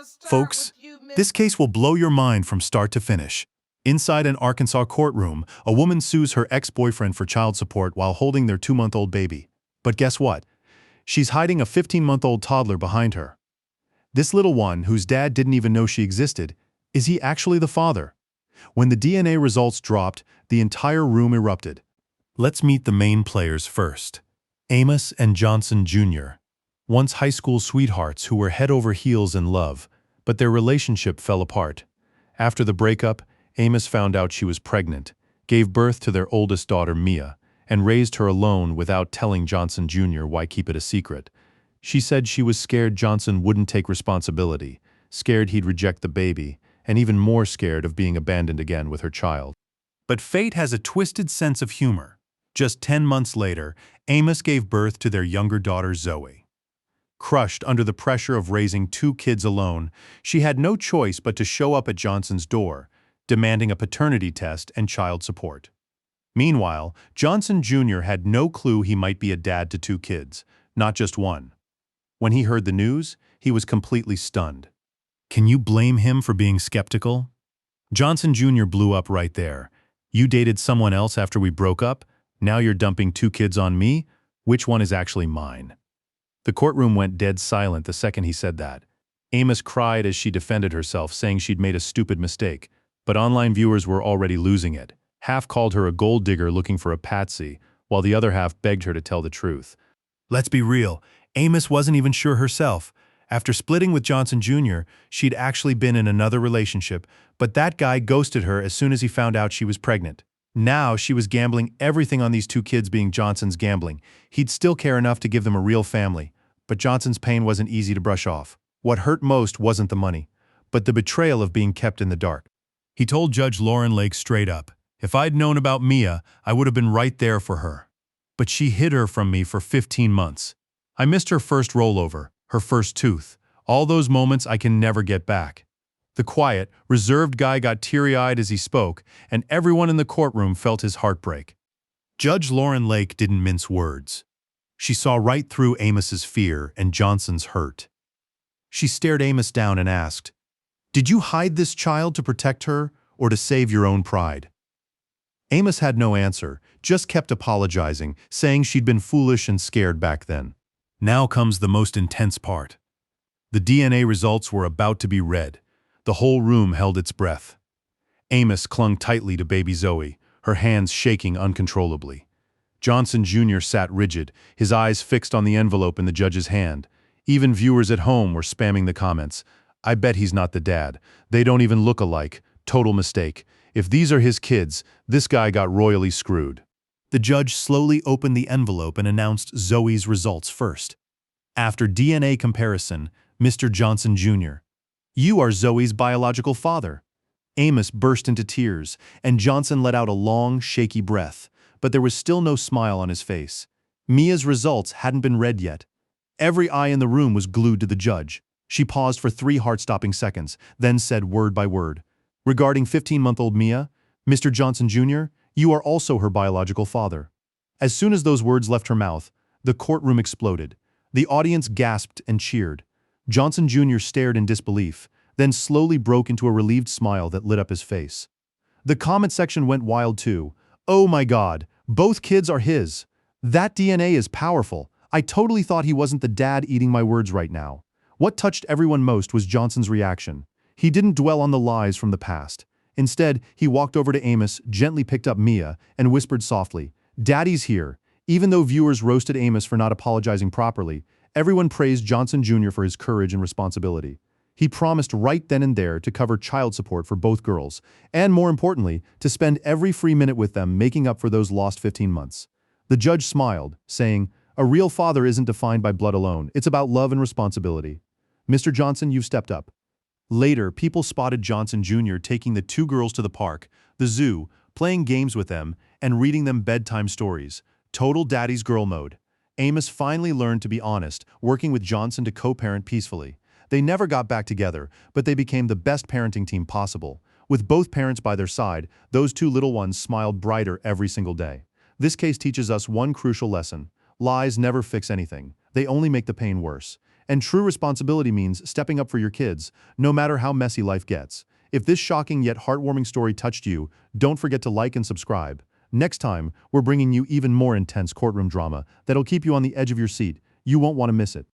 Folks, this case will blow your mind from start to finish. Inside an Arkansas courtroom, a woman sues her ex-boyfriend for child support while holding their 2-month-old baby. But guess what? She's hiding a 15-month-old toddler behind her. This little one, whose dad didn't even know she existed, is he actually the father? When the DNA results dropped, the entire room erupted. Let's meet the main players first. Amos and Johnson Jr., once high school sweethearts who were head over heels in love, but their relationship fell apart. After the breakup, Amos found out she was pregnant, gave birth to their oldest daughter Mia, and raised her alone without telling Johnson Jr. why keep it a secret. She said she was scared Johnson wouldn't take responsibility, scared he'd reject the baby, and even more scared of being abandoned again with her child. But fate has a twisted sense of humor. Just 10 months later, Amos gave birth to their younger daughter Zoe. Crushed under the pressure of raising 2 kids alone, she had no choice but to show up at Johnson's door, demanding a paternity test and child support. Meanwhile, Johnson Jr. had no clue he might be a dad to 2 kids, not just one. When he heard the news, he was completely stunned. Can you blame him for being skeptical? Johnson Jr. blew up right there. You dated someone else after we broke up? Now you're dumping 2 kids on me? Which one is actually mine? The courtroom went dead silent the second he said that. Amos cried as she defended herself, saying she'd made a stupid mistake, but online viewers were already losing it. Half called her a gold digger looking for a patsy, while the other half begged her to tell the truth. Let's be real, Amos wasn't even sure herself. After splitting with Johnson Jr., she'd actually been in another relationship, but that guy ghosted her as soon as he found out she was pregnant. Now she was gambling everything on these 2 kids being Johnson's gambling. He'd still care enough to give them a real family, but Johnson's pain wasn't easy to brush off. What hurt most wasn't the money, but the betrayal of being kept in the dark. He told Judge Lauren Lake straight up, "If I'd known about Mia, I would have been right there for her. But she hid her from me for 15 months. I missed her first rollover, her first tooth, all those moments I can never get back." The quiet, reserved guy got teary-eyed as he spoke, and everyone in the courtroom felt his heartbreak. Judge Lauren Lake didn't mince words. She saw right through Amos's fear and Johnson's hurt. She stared Amos down and asked, "Did you hide this child to protect her or to save your own pride?" Amos had no answer, just kept apologizing, saying she'd been foolish and scared back then. Now comes the most intense part. The DNA results were about to be read. The whole room held its breath. Amos clung tightly to baby Zoe, her hands shaking uncontrollably. Johnson Jr. sat rigid, his eyes fixed on the envelope in the judge's hand. Even viewers at home were spamming the comments. "I bet he's not the dad. They don't even look alike. Total mistake. If these are his kids, this guy got royally screwed." The judge slowly opened the envelope and announced Zoe's results first. After DNA comparison, Mr. Johnson Jr., "You are Zoe's biological father." Amos burst into tears, and Johnson let out a long, shaky breath, but there was still no smile on his face. Mia's results hadn't been read yet. Every eye in the room was glued to the judge. She paused for 3 heart-stopping seconds, then said word by word, "Regarding 15-month-old Mia, Mr. Johnson Jr., you are also her biological father." As soon as those words left her mouth, the courtroom exploded. The audience gasped and cheered. Johnson Jr. stared in disbelief, then slowly broke into a relieved smile that lit up his face. The comment section went wild too. "Oh my God, both kids are his. That DNA is powerful. I totally thought he wasn't the dad eating my words right now." What touched everyone most was Johnson's reaction. He didn't dwell on the lies from the past. Instead, he walked over to Amos, gently picked up Mia, and whispered softly, "Daddy's here." Even though viewers roasted Amos for not apologizing properly, everyone praised Johnson Jr. for his courage and responsibility. He promised right then and there to cover child support for both girls, and more importantly, to spend every free minute with them making up for those lost 15 months. The judge smiled, saying, "A real father isn't defined by blood alone. It's about love and responsibility. Mr. Johnson, you've stepped up." Later, people spotted Johnson Jr. taking the 2 girls to the park, the zoo, playing games with them, and reading them bedtime stories. Total daddy's girl mode. Amos finally learned to be honest, working with Johnson to co-parent peacefully. They never got back together, but they became the best parenting team possible. With both parents by their side, those 2 little ones smiled brighter every single day. This case teaches us one crucial lesson. Lies never fix anything. They only make the pain worse. And true responsibility means stepping up for your kids, no matter how messy life gets. If this shocking yet heartwarming story touched you, don't forget to like and subscribe. Next time, we're bringing you even more intense courtroom drama that'll keep you on the edge of your seat. You won't want to miss it.